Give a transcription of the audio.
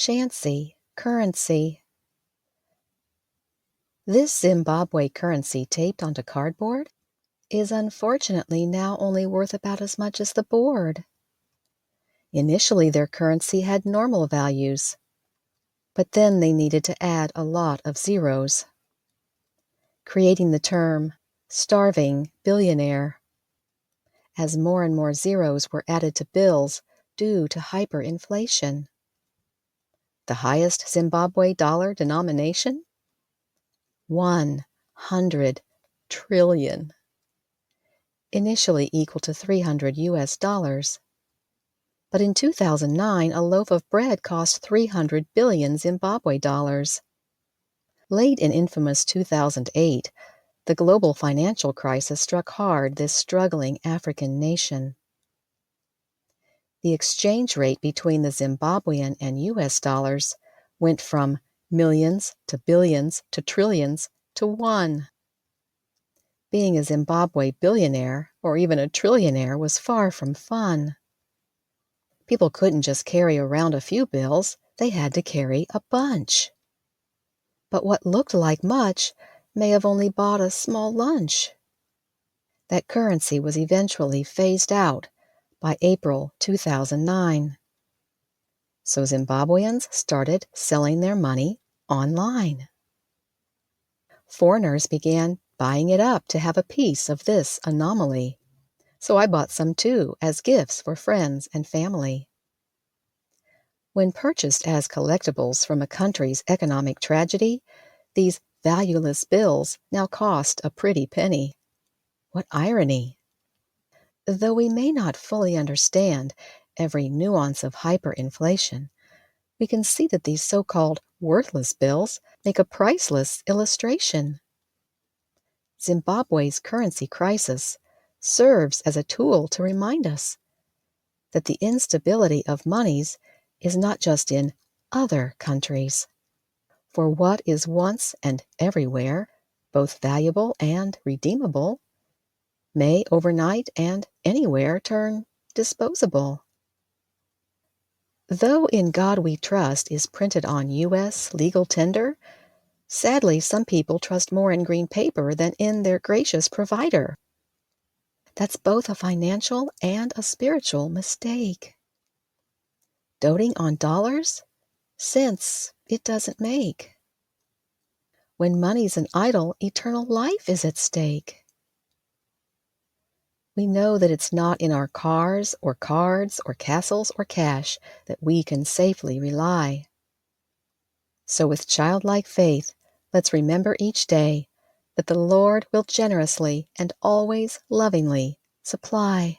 Chancy Currency. This Zimbabwe currency taped onto cardboard is unfortunately now only worth about as much as the board. Initially, their currency had normal values, but then they needed to add a lot of zeros, creating the term starving billionaire, as more and more zeros were added to bills due to hyperinflation. The highest Zimbabwe dollar denomination? 100 trillion, initially equal to 300 US dollars. But in 2009, a loaf of bread cost 300 billion Zimbabwe dollars. Late in infamous 2008, the global financial crisis struck hard this struggling African nation. The exchange rate between the Zimbabwean and US dollars went from millions to billions to trillions to 1. Being a Zimbabwe billionaire or even a trillionaire was far from fun. People couldn't just carry around a few bills, they had to carry a bunch. But what looked like much may have only bought a small lunch. That currency was eventually phased out by April 2009. So Zimbabweans started selling their money online. Foreigners began buying it up to have a piece of this anomaly. So I bought some too, as gifts for friends and family. When purchased as collectibles from a country's economic tragedy, these valueless bills now cost a pretty penny. What irony! Though we may not fully understand every nuance of hyperinflation, we can see that these so-called worthless bills make a priceless illustration. Zimbabwe's currency crisis serves as a tool to remind us that the instability of monies is not just in other countries. For what is once and everywhere, both valuable and redeemable, may overnight and anywhere turn disposable. Though "In God We Trust" is printed on U.S. legal tender, sadly some people trust more in green paper than in their gracious provider. That's both a financial and a spiritual mistake. Doting on dollars? Sense it doesn't make. When money's an idol, eternal life is at stake. We know that it's not in our cars or cards or castles or cash that we can safely rely. So with childlike faith, let's remember each day that the Lord will generously and always lovingly supply.